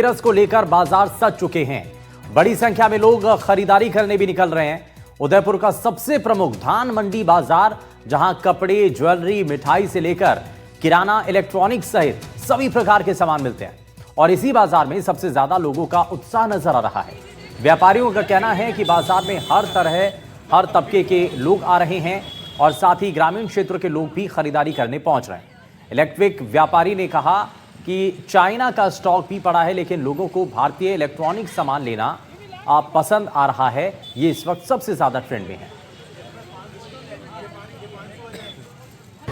धनतेरस को लेकर बाजार सज चुके हैं। बड़ी संख्या में लोग खरीदारी करने भी निकल रहे हैं। उदयपुर का सबसे प्रमुख धान मंडी बाजार, जहां कपड़े, ज्वेलरी, मिठाई से लेकर किराना, इलेक्ट्रॉनिक्स सहित सभी प्रकार के सामान मिलते हैं और इसी बाजार में सबसे ज्यादा लोगों का उत्साह नजर आ रहा है। व्यापारियों का कहना है कि बाजार में हर तरह, हर तबके के लोग आ रहे हैं और साथ ही ग्रामीण क्षेत्र के लोग भी खरीदारी करने पहुंच रहे हैं। इलेक्ट्रिक व्यापारी ने कहा कि चाइना का स्टॉक भी पड़ा है, लेकिन लोगों को भारतीय इलेक्ट्रॉनिक सामान लेना पसंद आ रहा है। ये इस वक्त सबसे ज्यादा ट्रेंड में है।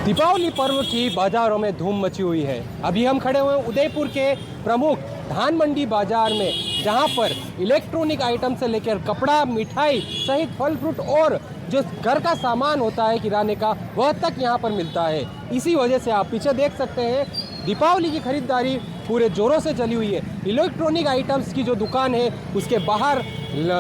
दीपावली पर्व की बाजारों में धूम मची हुई है। अभी हम खड़े हुए हैं उदयपुर के प्रमुख धान मंडी बाजार में, जहां पर इलेक्ट्रॉनिक आइटम से लेकर कपड़ा, मिठाई सहित फल फ्रूट और जो घर का सामान होता है किराने का, वह तक यहां पर मिलता है। इसी वजह से आप पीछे देख सकते हैं, दीपावली की खरीदारी पूरे जोरों से चली हुई है। इलेक्ट्रॉनिक आइटम्स की जो दुकान है उसके बाहर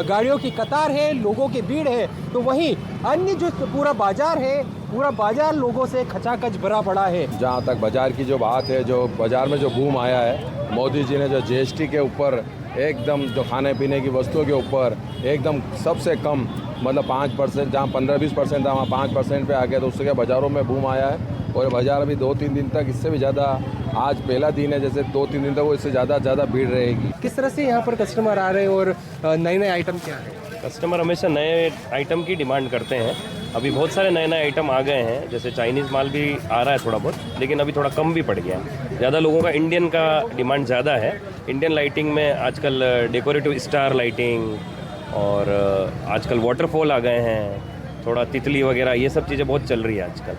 गाड़ियों की कतार है, लोगों की भीड़ है, तो वहीं अन्य जो पूरा बाजार है, पूरा बाजार लोगों से खचाखच भरा पड़ा है। जहाँ तक बाजार की जो बात है, जो बाजार में जो बूम आया है, मोदी जी ने जो जीएसटी के ऊपर एकदम, जो खाने पीने की वस्तुओं के ऊपर एकदम सबसे कम, मतलब 5%, जहाँ 15-20% था वहाँ 5% पे आ गया, तो उससे बाज़ारों में बूम आया है। और बाज़ार अभी 2-3 दिन तक इससे भी ज़्यादा, आज पहला दिन है, जैसे 2-3 दिन तक वो इससे ज़्यादा भीड़ रहेगी। किस तरह से यहाँ पर कस्टमर आ रहे हैं और नए आइटम क्या है? कस्टमर हमेशा नए आइटम की डिमांड करते हैं। अभी बहुत सारे नए आइटम आ गए हैं, जैसे चाइनीज़ माल भी आ रहा है थोड़ा बहुत, लेकिन अभी थोड़ा कम भी पड़ गया है। ज़्यादा लोगों का इंडियन का डिमांड ज़्यादा है। इंडियन लाइटिंग में आजकल डेकोरेटिव स्टार लाइटिंग और आजकल वाटरफॉल आ गए हैं, थोड़ा तितली वगैरह, ये सब चीज़ें बहुत चल रही है आजकल।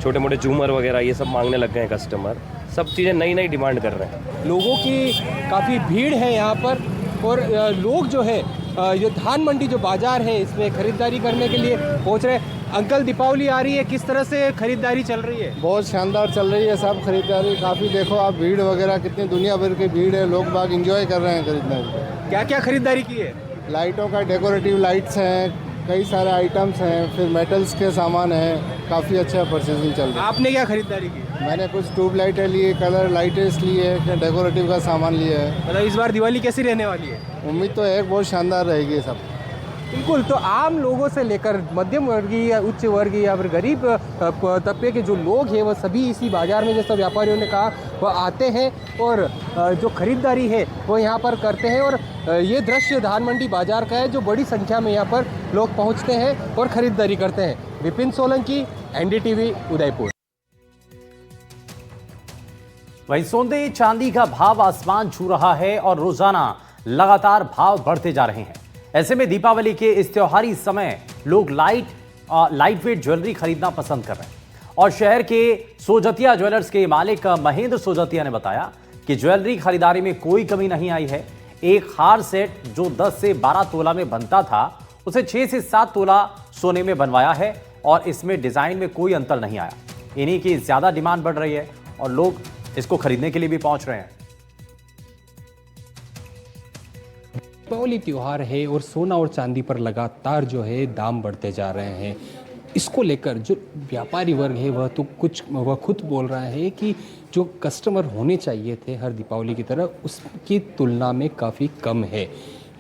छोटे मोटे झूमर वगैरह ये सब मांगने लग गए हैं कस्टमर। सब चीज़ें नई डिमांड कर रहे हैं। लोगों की काफ़ी भीड़ है यहाँ पर और लोग जो है ये धान मंडी जो बाजार है इसमें खरीदारी करने के लिए पहुँच रहे हैं। अंकल, दीपावली आ रही है, किस तरह से खरीदारी चल रही है? बहुत शानदार चल रही है सब खरीदारी। काफ़ी देखो आप, भीड़ वगैरह कितनी दुनिया भर की भीड़ है, लोग बाग एंजॉय कर रहे हैं खरीदारी। क्या क्या खरीदारी की है? लाइटों का, डेकोरेटिव लाइट्स हैं, कई सारे आइटम्स हैं, फिर मेटल्स के सामान हैं। काफ़ी अच्छा परचेजिंग चल रहा है। आपने क्या खरीदारी की? मैंने कुछ ट्यूब लाइटें लिए, कलर लाइटें लिए, डेकोरेटिव का सामान लिया है। मतलब इस बार दिवाली कैसी रहने वाली है? उम्मीद तो है बहुत शानदार रहेगी सब। बिल्कुल। तो आम लोगों से लेकर मध्यम वर्गीय या उच्च वर्गीय या फिर गरीब तबके के जो लोग हैं, वह सभी इसी बाज़ार में, जैसा व्यापारियों ने कहा, वह आते हैं और जो खरीदारी है वो यहाँ पर करते हैं। और ये दृश्य धान मंडी बाज़ार का है, जो बड़ी संख्या में यहाँ पर लोग पहुँचते हैं और ख़रीदारी करते हैं। विपिन सोलंकी, एनडीटीवी, उदयपुर। वहीं सोने चांदी का भाव आसमान छू रहा है और रोजाना लगातार भाव बढ़ते जा रहे हैं। ऐसे में दीपावली के इस त्योहारी समय लोग लाइट वेट ज्वेलरी खरीदना पसंद कर रहे हैं और शहर के सोजतिया ज्वेलर्स के मालिक महेंद्र सोजतिया ने बताया कि ज्वेलरी खरीदारी में कोई कमी नहीं आई है। एक हार सेट जो 10 से 12 तोला में बनता था, उसे 6 से 7 तोला सोने में बनवाया है और इसमें डिजाइन में कोई अंतर नहीं आया। इन्हीं की ज्यादा डिमांड बढ़ रही है और लोग इसको खरीदने के लिए भी पहुंच रहे हैं। दीपावली त्यौहार है और सोना और चांदी पर लगातार जो है दाम बढ़ते जा रहे हैं। इसको लेकर जो व्यापारी वर्ग है वह खुद बोल रहा है कि जो कस्टमर होने चाहिए थे हर दीपावली की तरह, उसकी तुलना में काफ़ी कम है।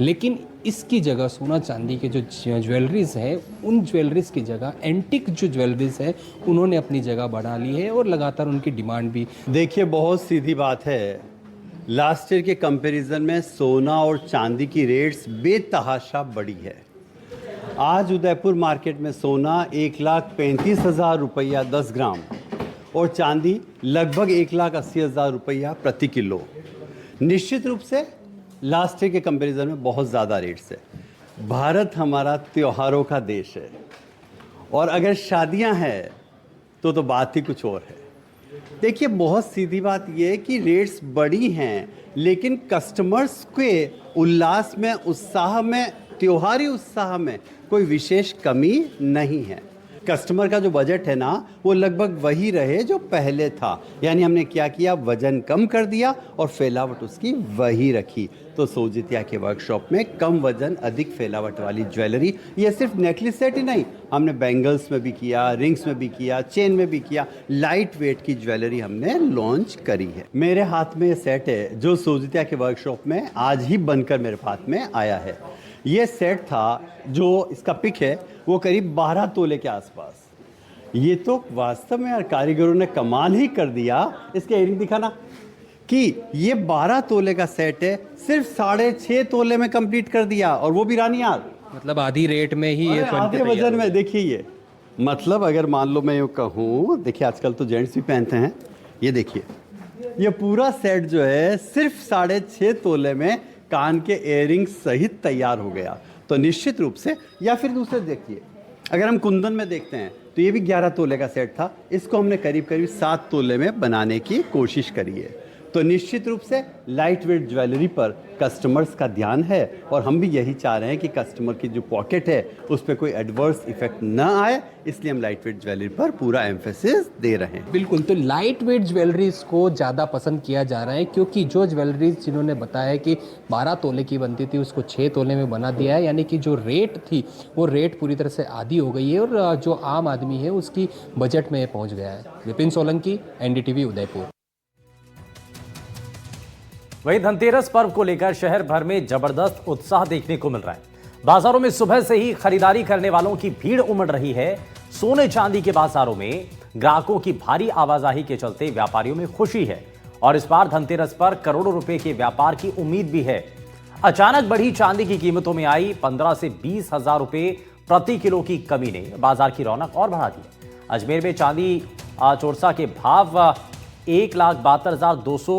लेकिन इसकी जगह सोना चांदी के जो ज्वेलरीज हैं, उन ज्वेलरीज की जगह एंटिक जो ज्वेलरीज है उन्होंने अपनी जगह बढ़ा ली है और लगातार उनकी डिमांड भी। देखिए, बहुत सीधी बात है, लास्ट ईयर के कंपैरिजन में सोना और चांदी की रेट्स बेतहाशा बढ़ी है। आज उदयपुर मार्केट में सोना 1,35,000 रुपया 10 ग्राम और चांदी लगभग 1,80,000 रुपया प्रति किलो। निश्चित रूप से लास्ट ईयर के कंपैरिजन में बहुत ज़्यादा रेट्स है। भारत हमारा त्योहारों का देश है और अगर शादियां हैं तो बात ही कुछ और है। देखिए, बहुत सीधी बात यह है कि रेट्स बढ़ी हैं, लेकिन कस्टमर्स के उल्लास में, उत्साह में, त्योहारी उत्साह में कोई विशेष कमी नहीं है। कस्टमर का जो बजट है ना वो लगभग वही रहे जो पहले था। यानी हमने क्या किया, वजन कम कर दिया और फैलावट उसकी वही रखी। तो सोजित्या के वर्कशॉप में कम वजन अधिक फैलावट वाली ज्वेलरी, ये सिर्फ नेकलेस सेट ही नहीं, हमने बैंगल्स में भी किया, रिंग्स में भी किया, चेन में भी किया, लाइट वेट की ज्वेलरी हमने लॉन्च करी है। मेरे हाथ में ये सेट है जो सोजित्या के वर्कशॉप में आज ही बनकर मेरे हाथ में आया है। ये सेट था, जो इसका पिक है वो करीब 12 तोले के आसपास। ये तो वास्तव में यार कारीगरों ने कमाल ही कर दिया। इसके इयरिंग दिखाना कि ये 12 तोले का सेट है, सिर्फ 6.5 तोले में कंप्लीट कर दिया, और वो भी रानी यार मतलब आधी रेट में ही ये आधे वजन में। देखिए ये मतलब अगर मान लो मैं यूँ कहूँ, देखिए आजकल तो जेंट्स भी पहनते हैं, ये देखिए ये पूरा सेट जो है सिर्फ 6.5 तोले में कान के इयरिंग सहित तैयार हो गया। तो निश्चित रूप से, या फिर दूसरे देखिए, अगर हम कुंदन में देखते हैं तो ये भी 11 तोले का सेट था, इसको हमने करीब करीब 7 तोले में बनाने की कोशिश करी है। तो निश्चित रूप से लाइट वेट ज्वेलरी पर कस्टमर्स का ध्यान है, और हम भी यही चाह रहे हैं कि कस्टमर की जो पॉकेट है उस पर कोई एडवर्स इफेक्ट ना आए, इसलिए हम लाइट वेट ज्वेलरी पर पूरा एम्फेसिस दे रहे हैं। बिल्कुल, तो लाइट वेट ज्वेलरीज को ज़्यादा पसंद किया जा रहा है, क्योंकि जो ज्वेलरीज जिन्होंने बताया कि 12 तोले की बनती थी उसको 6 तोले में बना दिया है, यानी कि जो रेट थी वो रेट पूरी तरह से आधी हो गई है, और जो आम आदमी है उसकी बजट में पहुंच गया है। विपिन सोलंकी, एनडीटीवी, उदयपुर। वहीं धनतेरस पर्व को लेकर शहर भर में जबरदस्त उत्साह देखने को मिल रहा है। बाजारों में सुबह से ही खरीदारी करने वालों की भीड़ उमड़ रही है। सोने चांदी के बाजारों में ग्राहकों की भारी आवाजाही के चलते व्यापारियों में खुशी है, और इस बार धनतेरस पर करोड़ों रुपए के व्यापार की उम्मीद भी है। अचानक बढ़ी चांदी की कीमतों में आई 15 से 20 हजार रुपए प्रति किलो की कमी ने बाजार की रौनक और बढ़ा दी। अजमेर में चांदी चोरसा के भाव 1,72,200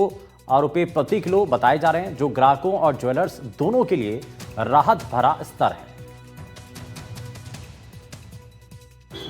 रुपए प्रति किलो बताए जा रहे हैं, जो ग्राहकों और ज्वेलर्स दोनों के लिए राहत भरा स्तर है।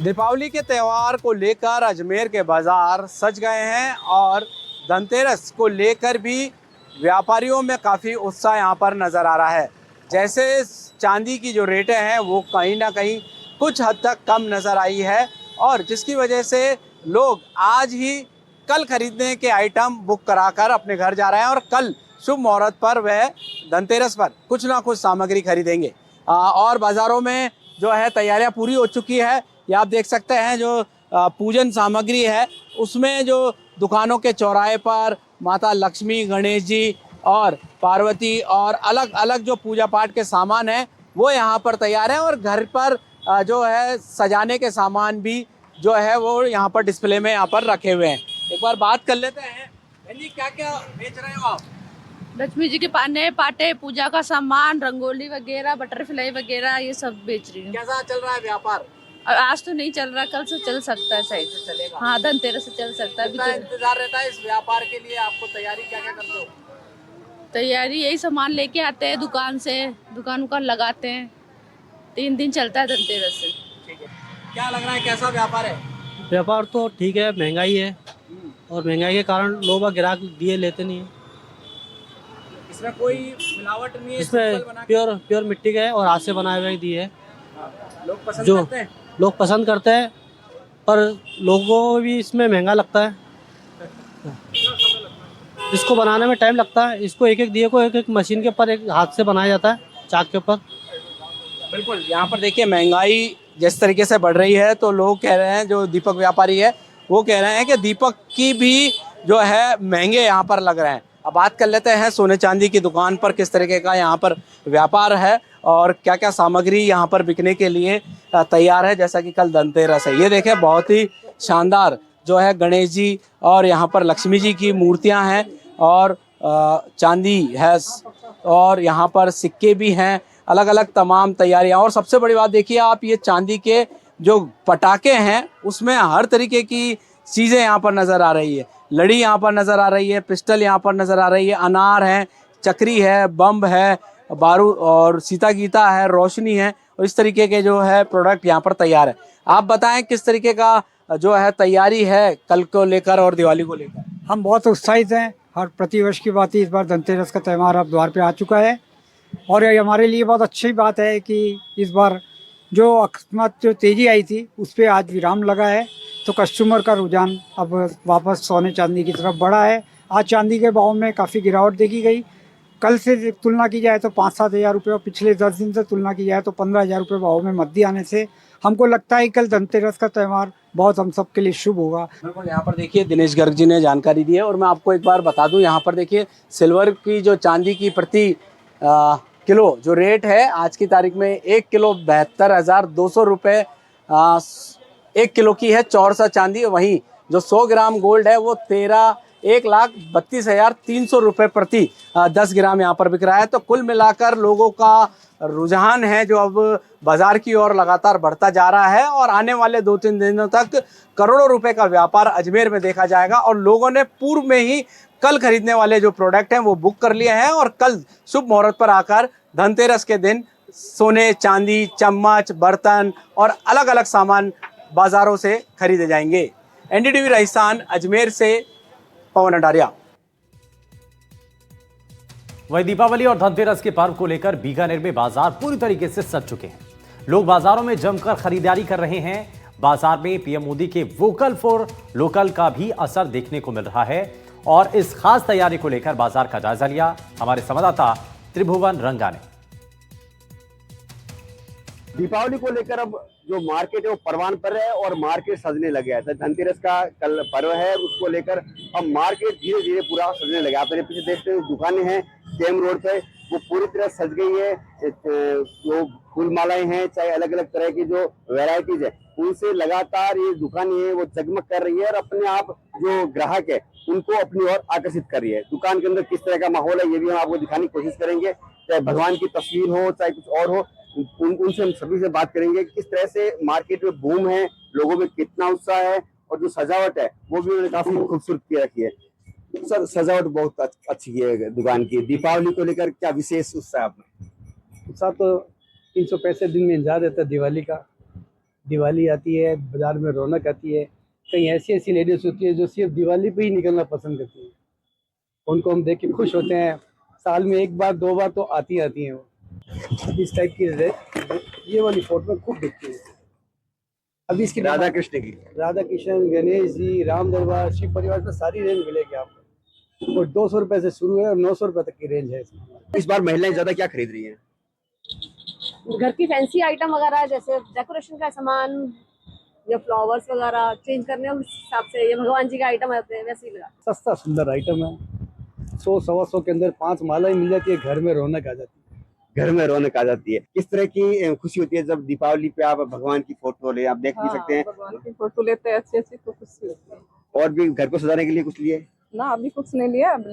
दीपावली के त्यौहार को लेकर अजमेर के बाजार सज गए हैं, और धनतेरस को लेकर भी व्यापारियों में काफ़ी उत्साह यहाँ पर नज़र आ रहा है। जैसे चांदी की जो रेटें हैं वो कहीं ना कहीं कुछ हद तक कम नज़र आई है, और जिसकी वजह से लोग आज ही कल खरीदने के आइटम बुक कराकर अपने घर जा रहे हैं, और कल शुभ मुहूर्त पर वह धनतेरस पर कुछ ना कुछ सामग्री खरीदेंगे। और बाज़ारों में जो है तैयारियां पूरी हो चुकी है। ये आप देख सकते हैं जो पूजन सामग्री है उसमें जो दुकानों के चौराहे पर माता लक्ष्मी, गणेश जी और पार्वती और अलग अलग जो पूजा पाठ के सामान हैं वो यहाँ पर तैयार हैं, और घर पर जो है सजाने के सामान भी जो है वो यहाँ पर डिस्प्ले में यहाँ पर रखे हुए हैं। एक बार बात कर लेते हैं। बहन जी, क्या क्या बेच रहे हो आप? लक्ष्मी जी के पाने, पाटे, पूजा का सामान, रंगोली वगैरह, बटरफ्लाई वगैरह, ये सब बेच रही हूँ। कैसा चल रहा है व्यापार? आज तो नहीं चल रहा, कल से चल सकता है सही से चलेगा। हाँ, धनतेरस से चल सकता है। कितना इंतजार रहता है इस व्यापार के लिए? आपको तैयारी क्या क्या करते हो? तैयारी यही सामान लेके आते हैं दुकान से, दुकान लगाते हैं। 3 दिन चलता है धनतेरस से। ठीक है, क्या लग रहा है, कैसा व्यापार है? व्यापार तो ठीक है, महंगाई है, और महंगाई के कारण लोग ग्राहक दिए लेते नहीं है। इसमें कोई मिलावट नहीं है? इसमें प्योर मिट्टी का है और हाथ से बनाए हुए दिए है। लोग पसंद जो करते हैं? लोग पसंद करते हैं, पर लोगों को भी इसमें महंगा लगता है। इसको बनाने में टाइम लगता है। इसको एक एक दिए को एक एक मशीन के ऊपर, एक हाथ से बनाया जाता है, चाक के ऊपर। बिल्कुल, यहाँ पर देखिए महंगाई जिस तरीके से बढ़ रही है, तो लोग कह रहे हैं, जो दीपक व्यापारी है वो कह रहे हैं कि दीपक की भी जो है महंगे यहाँ पर लग रहे हैं। अब बात कर लेते हैं सोने चांदी की दुकान पर किस तरीके का यहाँ पर व्यापार है और क्या क्या सामग्री यहाँ पर बिकने के लिए तैयार है। जैसा कि कल धनतेरस है, ये देखें बहुत ही शानदार जो है गणेश जी और यहाँ पर लक्ष्मी जी की मूर्तियाँ हैं, और चांदी है, और यहाँ पर सिक्के भी हैं, अलग अलग तमाम तैयारियाँ। और सबसे बड़ी बात देखिए आप, ये चांदी के जो पटाखे हैं उसमें हर तरीके की चीज़ें यहाँ पर नज़र आ रही है। लड़ी यहाँ पर नज़र आ रही है, पिस्टल यहाँ पर नज़र आ रही है, अनार है, चक्री है, बम है, बारूद और सीता गीता है, रोशनी है, और इस तरीके के जो है प्रोडक्ट यहाँ पर तैयार है। आप बताएं किस तरीके का जो है तैयारी है कल को लेकर और दिवाली को लेकर? हम बहुत उत्साहित हैं। हर प्रतिवर्ष की बात ही इस बार धनतेरस का त्यौहार अब द्वार पे आ चुका है, और ये हमारे लिए बहुत अच्छी बात है कि इस बार जो अकस्मात जो तेजी आई थी उस पर आज विराम लगा है, तो कस्टमर का रुझान अब वापस सोने चांदी की तरफ बढ़ा है। आज चांदी के भाव में काफ़ी गिरावट देखी गई। कल से तुलना की जाए तो 5-7 हज़ार रुपये और पिछले 10 दिन से तुलना की जाए तो 15 हज़ार रुपये भाव में मद्दी आने से हमको लगता है कल धनतेरस का त्यौहार बहुत हम सब के लिए शुभ होगा। बिल्कुल, यहाँ पर देखिए दिनेश गर्ग जी ने जानकारी दी है। और मैं आपको एक बार बता दूं, यहाँ पर देखिए सिल्वर की जो चांदी की प्रति किलो जो रेट है आज की तारीख में 1 किलो 72,200 रुपये 1 किलो की है चौरसा चांदी। वहीं जो 100 ग्राम गोल्ड है वो 1,32,300 रुपये प्रति 10 ग्राम यहाँ पर बिक रहा है। तो कुल मिलाकर लोगों का रुझान है जो अब बाजार की ओर लगातार बढ़ता जा रहा है और आने वाले 2-3 दिनों तक करोड़ों रुपए का व्यापार अजमेर में देखा जाएगा। और लोगों ने पूर्व में ही कल खरीदने वाले जो प्रोडक्ट हैं वो बुक कर लिए हैं और कल शुभ मुहूर्त पर आकर धनतेरस के दिन सोने, चांदी, चम्मच, बर्तन और अलग अलग सामान बाजारों से खरीदे जाएंगे। एनडीटीवी राजस्थान अजमेर से पवन अडारिया। वही दीपावली और धनतेरस के पर्व को लेकर बीकानेर में बाजार पूरी तरीके से सज चुके हैं। लोग बाजारों में जमकर खरीदारी कर रहे हैं। बाजार में पीएम मोदी के वोकल फॉर लोकल का भी असर देखने को मिल रहा है और इस खास तैयारी को लेकर बाजार का जायजा लिया हमारे संवाददाता त्रिभुवन रंगा ने। दीपावली को लेकर अब जो मार्केट है वो परवान पर है और मार्केट सजने लगे है। धनतेरस का कल पर्व है, उसको लेकर अब मार्केट धीरे धीरे पूरा सजने लगा। आप मेरे पीछे देखते हैं दुकानें हैं केम रोड पे, वो पूरी तरह सज गई है। जो फूल मालाएं हैं, चाहे अलग अलग तरह की जो वैरायटीज है, उनसे लगातार ये दुकानें हैं वो जगमग कर रही है और अपने आप जो ग्राहक है उनको अपनी ओर आकर्षित कर रही है। दुकान के अंदर किस तरह का माहौल है ये भी हम आपको दिखाने की कोशिश करेंगे। चाहे भगवान की तस्वीर हो, चाहे कुछ और हो, उनसे हम सभी से बात करेंगे किस तरह से मार्केट में बूम है, लोगों में कितना उत्साह है और जो सजावट है वो भी उन्होंने काफी खूबसूरत की रखी है। सर, सजावट बहुत अच्छी की है दुकान की। दीपावली को लेकर क्या विशेष उत्साह है आपने? उत्साह तो 365 दिन में इंतजार रहता है दिवाली का। दिवाली आती है, बाजार में रौनक आती है। कई ऐसी ऐसी लेडीज होती है जो सिर्फ दिवाली पे ही निकलना पसंद करती है, उनको हम देख के खुश होते हैं। साल में 1 बार 2 बार तो आती हैं वो। इस टाइप की ये वाली फोटो में खूब दिखती है। अभी इसकी राधा कृष्ण, गणेश जी, राम दरबार, शिव परिवार में सारी रेंज मिलेगी आपको। और 200 रुपए से शुरू है और 900 रुपए तक की रेंज है इसमें। इस बार महिलाएं ज्यादा क्या खरीद रही हैं? घर की फैंसी आइटम वगैरह, जैसे डेकोरेशन का सामान या फ्लावर्स वगैरह चेंज करने उस हिसाब से, ये भगवान जी का आइटम आते हैं वैसे ही लगा। सस्ता सुंदर आइटम है। 100-125 के अंदर 5 मालाएं मिल जाती है, घर में रौनक आ जाती है। घर में रौनक आ जाती है। किस तरह की खुशी होती है जब दीपावली पे आप भगवान की फोटो ले, आप देख भी सकते हैं। भगवान की फोटो लेते हैं अच्छी अच्छी तो खुशी होती है। और भी घर को सजाने के लिए कुछ लिए? ना, अभी कुछ नहीं लिया, अब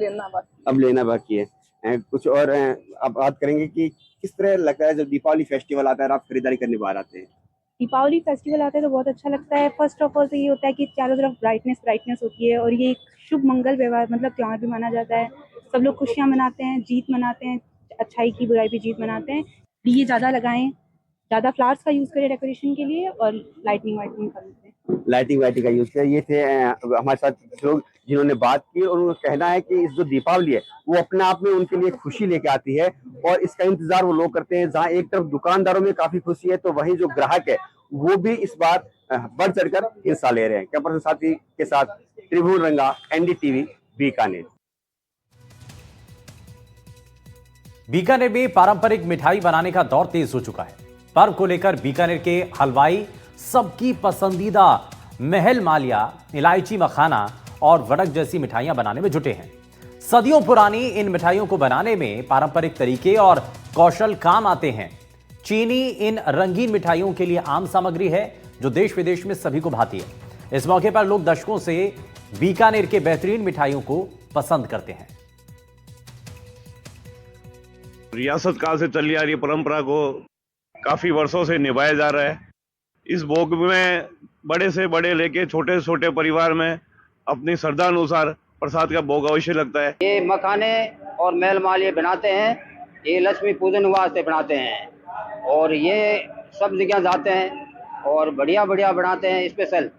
लेना बाकी है। कुछ और आप बात करेंगे कि किस तरह लगता है जब दीपावली फेस्टिवल आता है और आप खरीदारी करने बाहर आते हैं? दीपावली फेस्टिवल आता है तो बहुत अच्छा लगता है। फर्स्ट ऑफ ऑल तो ये होता है कि चारों तरफ ब्राइटनेस होती है और ये एक शुभ मंगल व्यवहार मतलब त्यौहार भी माना जाता है। सब लोग खुशियाँ मनाते हैं, जीत मनाते हैं, अच्छाई की बुराई पे जीत मनाते हैं। दिए ज़्यादा लगाएं, ज़्यादा फ्लावर्स का यूज़ करें डेकोरेशन के लिए और लाइटिंग करते हैं। लाइटिंग का यूज किया। ये थे हमारे साथ लोग जिन्होंने बात की और उनका कहना है कि इस जो दीपावली है वो अपने आप में उनके लिए खुशी लेके आती है और इसका इंतजार वो लोग करते हैं। जहाँ एक तरफ दुकानदारों में काफी खुशी है तो वहीं जो ग्राहक है वो भी इस बार बढ़ चढ़कर हिस्सा ले रहे हैं। कैमरा साथी के साथ त्रिभुवन रंगा, एनडीटीवी, बीकानेर। बीकानेर में पारंपरिक मिठाई बनाने का दौर तेज हो चुका है। पर्व को लेकर बीकानेर के हलवाई सबकी पसंदीदा महल मालिया, इलायची मखाना और वड़क जैसी मिठाइयां बनाने में जुटे हैं। सदियों पुरानी इन मिठाइयों को बनाने में पारंपरिक तरीके और कौशल काम आते हैं। चीनी इन रंगीन मिठाइयों के लिए आम सामग्री है जो देश विदेश में सभी को भाती है। इस मौके पर लोग दशकों से बीकानेर के बेहतरीन मिठाइयों को पसंद करते हैं। रियासत काल से चली आ रही परंपरा को काफी वर्षों से निभाया जा रहा है। इस भोग में बड़े से बड़े लेके छोटे से छोटे परिवार में अपनी श्रद्धा अनुसार प्रसाद का भोग अवश्य लगता है। ये मखाने और मेल माल ये बनाते हैं, ये लक्ष्मी पूजन वास्ते बनाते हैं और ये सब जगह जाते हैं और बढ़िया बढ़िया बनाते हैं स्पेशल।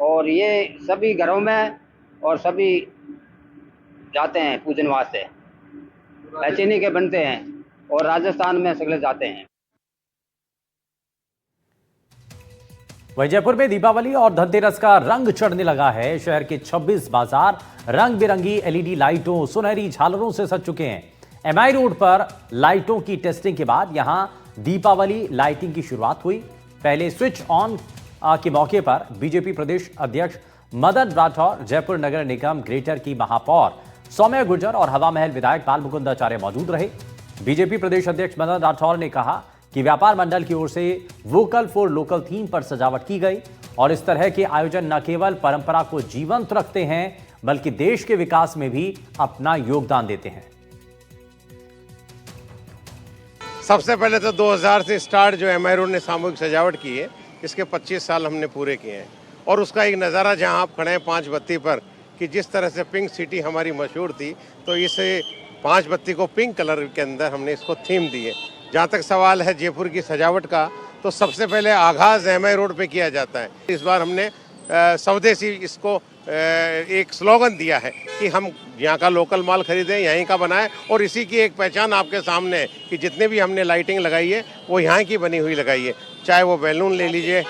और ये सभी घरों में और सभी जाते हैं पूजन वास्ते। चीनी के बनते हैं और राजस्थान में सगले जाते हैं। वहीं जयपुर में दीपावली और धनतेरस का रंग चढ़ने लगा है। शहर के 26 बाजार रंग बिरंगी एलईडी लाइटों, सुनहरी झालरों से सज चुके हैं। एमआई रोड पर लाइटों की टेस्टिंग के बाद यहां दीपावली लाइटिंग की शुरुआत हुई। पहले स्विच ऑन के मौके पर बीजेपी प्रदेश अध्यक्ष मदन राठौर, जयपुर नगर निगम ग्रेटर की महापौर सौम्या गुर्जर और हवा महल विधायक बाल मुकुंद आचार्य मौजूद रहे। बीजेपी प्रदेश अध्यक्ष मदन राठौर ने कहा कि व्यापार मंडल की ओर से वोकल फॉर लोकल थीम पर सजावट की गई और इस तरह के आयोजन न केवल परंपरा को जीवंत रखते हैं बल्कि देश के विकास में भी अपना योगदान देते हैं। सबसे पहले तो 2000 से स्टार्ट जो एमआई रोड ने सामूहिक सजावट की है, इसके 25 साल हमने पूरे किए हैं और उसका एक नज़ारा जहां आप खड़े हैं 5 बत्ती पर कि जिस तरह से पिंक सिटी हमारी मशहूर थी, तो इसे 5 बत्ती को पिंक कलर के अंदर हमने इसको थीम दी है। जहाँ तक सवाल है जयपुर की सजावट का, तो सबसे पहले आगाज़ एमआई रोड पे किया जाता है। इस बार हमने स्वदेशी इसको एक स्लोगन दिया है कि हम यहाँ का लोकल माल खरीदें, यहीं का बनाएं और इसी की एक पहचान आपके सामने है कि जितने भी हमने लाइटिंग लगाई है वो यहाँ की बनी हुई लगाई है। चाहे वो बैलून ले लीजिए,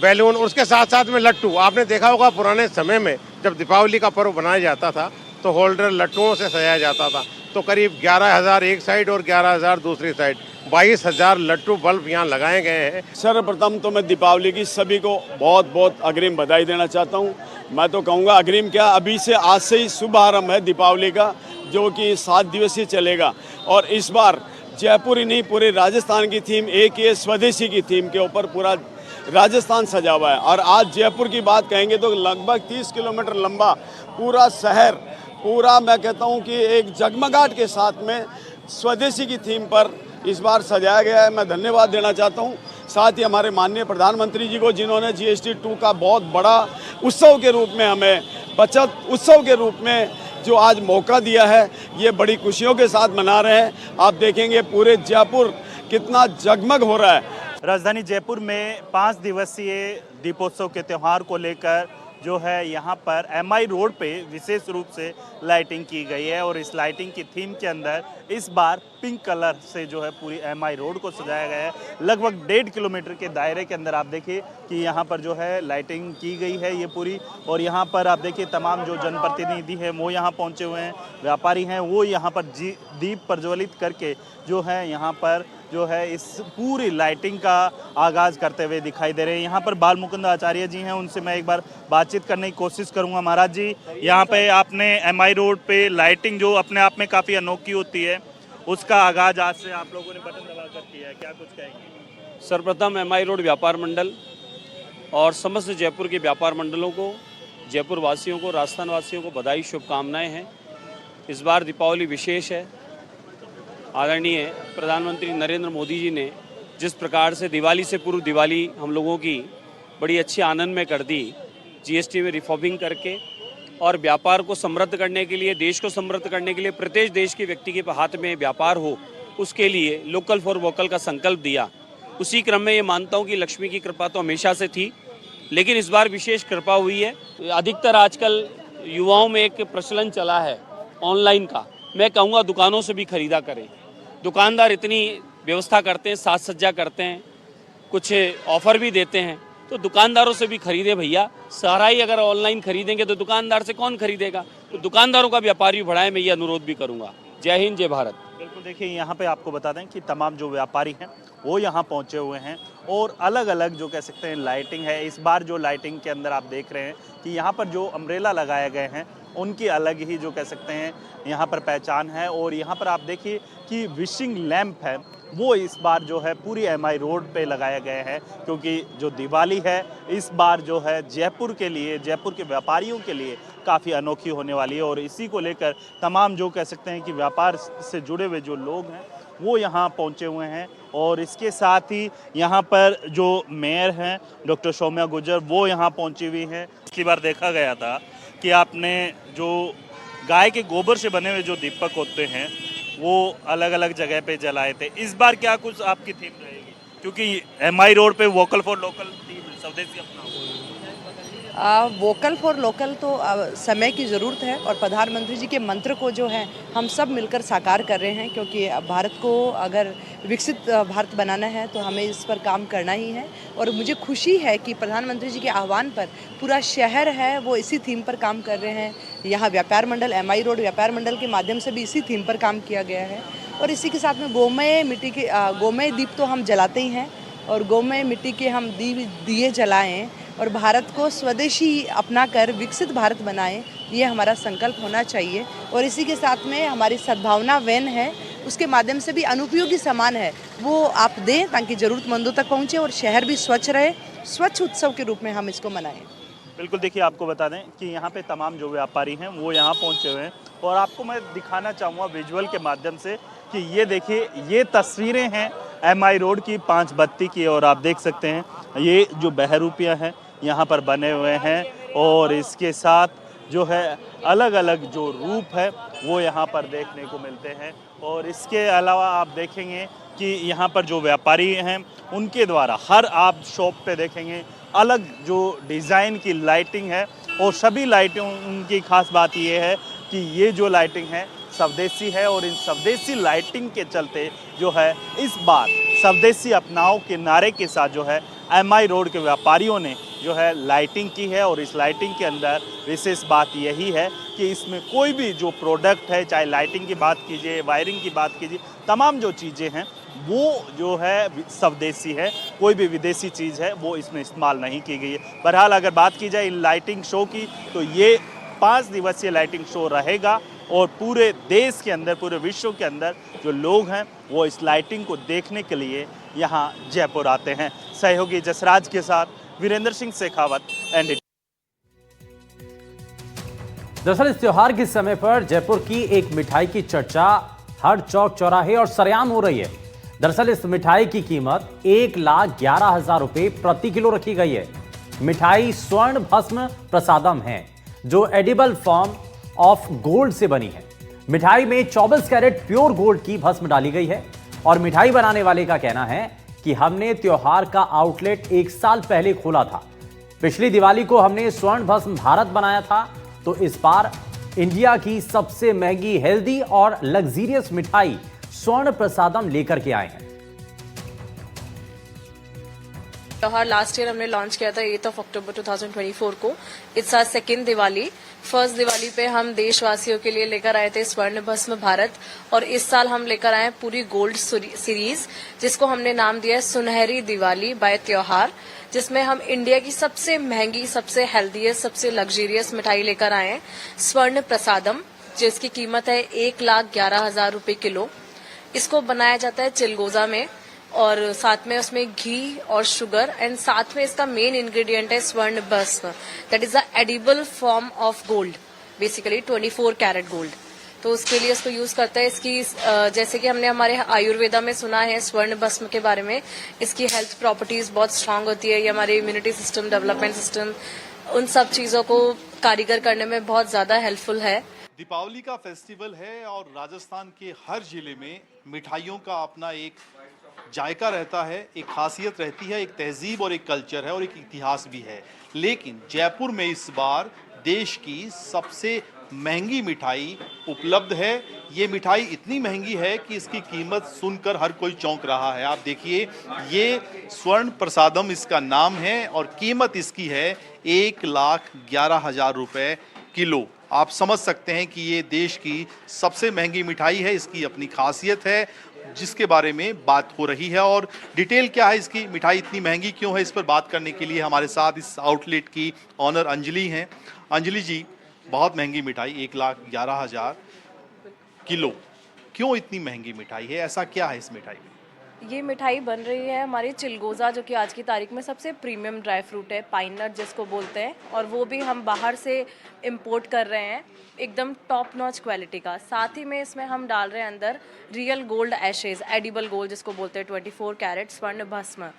बैलून, उसके साथ साथ में लट्टू। आपने देखा होगा पुराने समय में जब दीपावली का पर्व बनाया जाता था तो होल्डर लट्टुओं से सजाया जाता था, तो करीब 11,000 एक साइड और 11,000 दूसरी साइड, 22,000 लट्टू बल्ब यहाँ लगाए गए हैं। सर्वप्रथम तो मैं दीपावली की सभी को बहुत बहुत अग्रिम बधाई देना चाहता हूँ। मैं तो कहूँगा अग्रिम क्या, अभी से आज से ही शुभ आरंभ है दीपावली का, जो कि 7 दिवसीय चलेगा। और इस बार जयपुर ही नहीं, पूरे राजस्थान की थीम, एक ये स्वदेशी की थीम के ऊपर पूरा राजस्थान सजा हुआ है। और आज जयपुर की बात कहेंगे तो लगभग 30 किलोमीटर लंबा पूरा शहर, पूरा मैं कहता हूँ कि एक जगमगाहट के साथ में स्वदेशी की थीम पर इस बार सजाया गया है। मैं धन्यवाद देना चाहता हूँ साथ ही हमारे माननीय प्रधानमंत्री जी को, जिन्होंने GST 2 का बहुत बड़ा उत्सव के रूप में, हमें बचत उत्सव के रूप में जो आज मौका दिया है, ये बड़ी खुशियों के साथ मना रहे हैं। आप देखेंगे पूरे जयपुर कितना जगमग हो रहा है। राजधानी जयपुर में 5 दिवसीय दीपोत्सव के त्यौहार को लेकर जो है यहाँ पर एमआई रोड पे विशेष रूप से लाइटिंग की गई है और इस लाइटिंग की थीम के अंदर इस बार पिंक कलर से जो है पूरी एमआई रोड को सजाया गया है। लगभग 1.5 किलोमीटर के दायरे के अंदर आप देखिए कि यहाँ पर जो है लाइटिंग की गई है ये पूरी। और यहाँ पर आप देखिए तमाम जो जनप्रतिनिधि हैं वो यहाँ पहुँचे हुए हैं, व्यापारी हैं वो यहाँ पर दीप प्रज्वलित करके जो है यहाँ पर जो है इस पूरी लाइटिंग का आगाज़ करते हुए दिखाई दे रहे हैं। यहाँ पर बाल मुकुंद आचार्य जी हैं, उनसे मैं एक बार बातचीत करने की कोशिश करूँगा। महाराज जी, यहाँ पे आपने एमआई रोड पे लाइटिंग जो अपने आप में काफ़ी अनोखी होती है, उसका आगाज़ आज से आप लोगों ने बटन दबाकर किया है, क्या कुछ कहेंगे? सर्वप्रथम एमआई रोड व्यापार मंडल और समस्त जयपुर के व्यापार मंडलों को, जयपुर वासियों को, राजस्थान वासियों को बधाई, शुभकामनाएँ हैं। इस बार दीपावली विशेष है। आदरणीय प्रधानमंत्री नरेंद्र मोदी जी ने जिस प्रकार से दिवाली से पूर्व दिवाली हम लोगों की बड़ी अच्छी आनंद में कर दी, GST में रिफॉर्मिंग करके और व्यापार को समृद्ध करने के लिए, देश को समृद्ध करने के लिए प्रत्येक देश के व्यक्ति के हाथ में व्यापार हो, उसके लिए लोकल फॉर वोकल का संकल्प दिया। उसी क्रम में ये मानता हूँ कि लक्ष्मी की कृपा तो हमेशा से थी, लेकिन इस बार विशेष कृपा हुई है। अधिकतर आजकल युवाओं में एक प्रचलन चला है ऑनलाइन का। मैं कहूँगा दुकानों से भी खरीदा करें। दुकानदार इतनी व्यवस्था करते हैं, साज सज्जा करते हैं, कुछ ऑफर भी देते हैं, तो दुकानदारों से भी खरीदे भैया। सारा ही अगर ऑनलाइन खरीदेंगे तो दुकानदार से कौन खरीदेगा? तो दुकानदारों का व्यापार भी बढ़ाएं, मैं ये अनुरोध भी करूँगा। जय हिंद, जय भारत। बिल्कुल, देखिए यहाँ पे आपको बता दें कि तमाम जो व्यापारी हैं वो यहाँ पहुँचे हुए हैं और अलग अलग जो कह सकते हैं लाइटिंग है। इस बार जो लाइटिंग के अंदर आप देख रहे हैं कि यहाँ पर जो अम्ब्रेला लगाए गए हैं उनकी अलग ही जो कह सकते हैं यहाँ पर पहचान है। और यहाँ पर आप देखिए कि विशिंग लैंप है वो इस बार जो है पूरी एमआई रोड पे लगाया गया है, क्योंकि जो दिवाली है इस बार जो है जयपुर के लिए, जयपुर के व्यापारियों के लिए काफ़ी अनोखी होने वाली है। और इसी को लेकर तमाम जो कह सकते हैं कि व्यापार से जुड़े हुए जो लोग हैं वो यहाँ पहुँचे हुए हैं। और इसके साथ ही यहाँ पर जो मेयर हैं डॉक्टर सौम्या गुर्जर वो यहाँ पहुँची हुई हैं। पिछली बार देखा गया था कि आपने जो गाय के गोबर से बने हुए जो दीपक होते हैं वो अलग अलग जगह पे जलाए थे। इस बार क्या कुछ आपकी थीम रहेगी, क्योंकि एमआई रोड पे वोकल फॉर लोकल थीम स्वदेशी अपना? वोकल फॉर लोकल तो समय की ज़रूरत है और प्रधानमंत्री जी के मंत्र को जो है हम सब मिलकर साकार कर रहे हैं, क्योंकि भारत को अगर विकसित भारत बनाना है तो हमें इस पर काम करना ही है। और मुझे खुशी है कि प्रधानमंत्री जी के आह्वान पर पूरा शहर है वो इसी थीम पर काम कर रहे हैं। यहाँ व्यापार मंडल, MI रोड व्यापार मंडल के माध्यम से भी इसी थीम पर काम किया गया है। और इसी के साथ में गोमय दीप तो हम जलाते ही हैं और गोमय मिट्टी के हम दिए जलाएं और भारत को स्वदेशी अपनाकर विकसित भारत बनाएं, ये हमारा संकल्प होना चाहिए। और इसी के साथ में हमारी सद्भावना वैन है, उसके माध्यम से भी अनुपयोगी सामान है वो आप दें ताकि ज़रूरतमंदों तक पहुँचे और शहर भी स्वच्छ रहे। स्वच्छ उत्सव के रूप में हम इसको मनाएं। बिल्कुल, देखिए आपको बता दें कि यहाँ पे तमाम जो व्यापारी हैं वो यहाँ पहुँचे हुए हैं और आपको मैं दिखाना चाहूँगा विजुअल के माध्यम से कि ये देखिए ये तस्वीरें हैं MI रोड की 5 बत्ती की और आप देख सकते हैं ये जो बहरूपियाँ हैं यहाँ पर बने हुए हैं और इसके साथ जो है अलग अलग जो रूप है वो यहाँ पर देखने को मिलते हैं। और इसके अलावा आप देखेंगे कि यहाँ पर जो व्यापारी हैं उनके द्वारा हर आप शॉप पे देखेंगे अलग जो डिज़ाइन की लाइटिंग है और सभी लाइटिंग उनकी खास बात ये है कि ये जो लाइटिंग है स्वदेशी है और इन स्वदेशी लाइटिंग के चलते जो है इस बार स्वदेशी अपनाओ के नारे के साथ जो है MI रोड के व्यापारियों ने जो है लाइटिंग की है। और इस लाइटिंग के अंदर विशेष बात यही है कि इसमें कोई भी जो प्रोडक्ट है, चाहे लाइटिंग की बात कीजिए, वायरिंग की बात कीजिए, तमाम जो चीज़ें हैं वो जो है स्वदेशी है, कोई भी विदेशी चीज़ है वो इसमें इस्तेमाल नहीं की गई है। बहरहाल अगर बात की जाए इन लाइटिंग शो की तो ये 5 दिवसीय लाइटिंग शो रहेगा और पूरे देश के अंदर, पूरे विश्व के अंदर जो लोग हैं वो इस लाइटिंग को देखने के लिए यहाँ जयपुर आते हैं। सहयोगी जसराज के साथ वीरेंद्र सिंह शेखावत, NDTV। दरअसल इस त्योहार के समय पर जयपुर की एक मिठाई की चर्चा हर चौक चौराहे और सरेआम हो रही है। दरअसल इस मिठाई की कीमत 1,11,000 रुपए प्रति किलो रखी गई है। मिठाई स्वर्ण भस्म प्रसादम है जो एडिबल फॉर्म ऑफ गोल्ड से बनी है। मिठाई में 24 कैरेट प्योर गोल्ड की भस्म डाली गई है और मिठाई बनाने वाले का कहना है कि हमने त्योहार का आउटलेट 1 साल पहले खोला था। पिछली दिवाली को हमने स्वर्ण भस्म भारत बनाया था, तो इस बार इंडिया की सबसे महंगी, हेल्दी और लग्जरियस मिठाई स्वर्ण प्रसादम लेकर के आए हैं। त्योहार लास्ट ईयर हमने लॉन्च किया था 8 अक्टूबर 2024 को। It's our second Diwali. First Diwali पे हम देशवासियों के लिए लेकर आए थे स्वर्ण भस्म भारत और इस साल हम लेकर आए पूरी गोल्ड सीरीज जिसको हमने नाम दिया है सुनहरी दिवाली बाय त्योहार, जिसमें हम इंडिया की सबसे महंगी, सबसे हेल्दीएस्ट, सबसे लग्जरियस मिठाई लेकर आए हैं स्वर्ण प्रसादम, जिसकी कीमत है 1,11,000 रुपए किलो। इसको बनाया जाता है चिलगोजा में और साथ में उसमें घी और शुगर एंड साथ में इसका मेन इंग्रेडिएंट है स्वर्ण भस्म, that is the edible form of gold, basically 24 carat gold. तो उसके लिए इसको यूज करते हैं। इसकी जैसे कि हमने हमारे आयुर्वेदा में सुना है स्वर्ण भस्म के बारे में, इसकी हेल्थ प्रॉपर्टीज बहुत स्ट्रांग होती है। ये हमारे इम्यूनिटी सिस्टम, डेवलपमेंट सिस्टम, उन सब चीजों को कारीगर करने में बहुत ज्यादा हेल्पफुल है। दीपावली का फेस्टिवल है और राजस्थान के हर जिले में मिठाइयों का अपना एक जायका रहता है, एक खासियत रहती है, एक तहजीब और एक कल्चर है और एक इतिहास भी है। लेकिन जयपुर में इस बार देश की सबसे महंगी मिठाई उपलब्ध है। ये मिठाई इतनी महंगी है कि इसकी कीमत सुनकर हर कोई चौंक रहा है। आप देखिए, ये स्वर्ण प्रसादम इसका नाम है और कीमत इसकी है 1,11,000 रुपए किलो। आप समझ सकते हैं कि ये देश की सबसे महंगी मिठाई है। इसकी अपनी खासियत है जिसके बारे में बात हो रही है और डिटेल क्या है इसकी, मिठाई इतनी महंगी क्यों है, इस पर बात करने के लिए हमारे साथ इस आउटलेट की ऑनर अंजलि हैं। अंजलि जी, बहुत महंगी मिठाई 1,11,000 किलो, क्यों इतनी महंगी मिठाई है, ऐसा क्या है इस मिठाई में? ये मिठाई बन रही है हमारी चिलगोजा, जो कि आज की तारीख में सबसे प्रीमियम ड्राई फ्रूट है, पाइन नट जिसको बोलते हैं, और वो भी हम बाहर से इंपोर्ट कर रहे हैं एकदम टॉप नॉच क्वालिटी का। साथ ही में इसमें हम डाल रहे हैं अंदर real gold Ashes, edible gold जिसको बोलते हैं, 24 कैरेट स्वर्ण भस्म।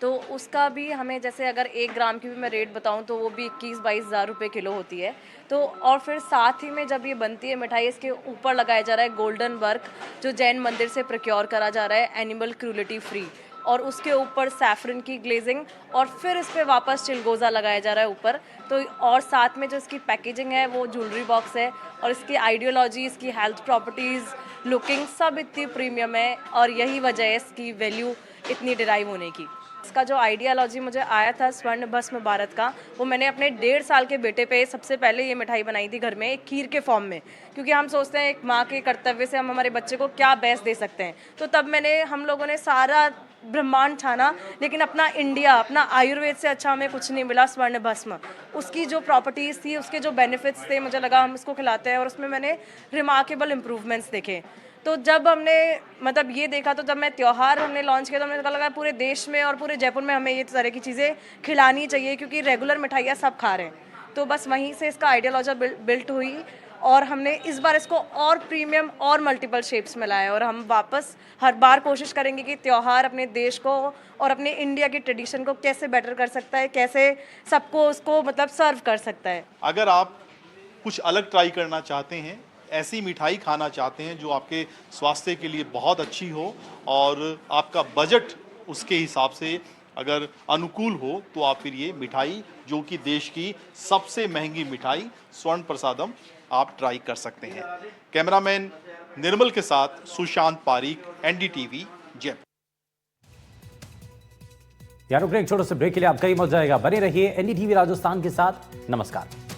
तो उसका भी हमें, जैसे अगर 1 ग्राम की भी मैं रेट बताऊं तो वो भी 21-22 हज़ार रुपये किलो होती है। तो और फिर साथ ही में जब ये बनती है मिठाई, इसके ऊपर लगाया जा रहा है गोल्डन वर्क जो जैन मंदिर से प्रोक्योर करा जा रहा है, एनिमल क्रूलिटी फ्री। और उसके ऊपर सैफरन की ग्लेजिंग और फिर इस पे वापस चिलगोज़ा लगाया जा रहा है ऊपर। तो और साथ में जो इसकी पैकेजिंग है वो ज्वेलरी बॉक्स है और इसकी आइडियोलॉजी, इसकी हेल्थ प्रॉपर्टीज़, लुकिंग सब इतनी प्रीमियम है और यही वजह है इसकी वैल्यू इतनी डिराइव होने की। इसका जो आइडियोलॉजी मुझे आया था स्वर्ण भस्म भारत का, वो मैंने अपने 1.5 साल के बेटे पे सबसे पहले ये मिठाई बनाई थी घर में एक खीर के फॉर्म में, क्योंकि हम सोचते हैं एक माँ के कर्तव्य से हम हमारे बच्चे को क्या बेस्ट दे सकते हैं। तो तब हम लोगों ने सारा ब्रह्मांड छाना, लेकिन अपना इंडिया, अपना आयुर्वेद से अच्छा हमें कुछ नहीं मिला स्वर्ण भस्म। उसकी जो प्रॉपर्टीज़ थी, उसके जो बेनिफिट्स थे, मुझे लगा हम इसको खिलाते हैं और उसमें मैंने रिमार्केबल इम्प्रूवमेंट्स देखे। तो जब हमने ये देखा, तो जब मैं त्यौहार हमने लॉन्च किया तो हमने लगा पूरे देश में और पूरे जयपुर में हमें ये तरह की चीज़ें खिलानी चाहिए, क्योंकि रेगुलर मिठाइयाँ सब खा रहे हैं। तो बस वहीं से इसका आइडियोलॉजी बिल्ट हुई और हमने इस बार इसको और प्रीमियम और मल्टीपल शेप्स में लाया और हम वापस हर बार कोशिश करेंगे कि त्यौहार अपने देश को और अपने इंडिया की ट्रेडिशन को कैसे बेटर कर सकता है, कैसे सबको उसको सर्व कर सकता है। अगर आप कुछ अलग ट्राई करना चाहते हैं, ऐसी मिठाई खाना चाहते हैं जो आपके स्वास्थ्य के लिए बहुत अच्छी हो और आपका बजट उसके हिसाब से अगर अनुकूल हो, तो आप फिर ये मिठाई, जो कि देश की सबसे महंगी मिठाई स्वर्ण प्रसादम, आप ट्राई कर सकते हैं। कैमरामैन निर्मल के साथ सुशांत पारीक, NDTV, जयपुर। यार एक छोटे से ब्रेक के लिए आपका ही मौत जाएगा। बने रहिए NDTV राजस्थान के साथ। नमस्कार।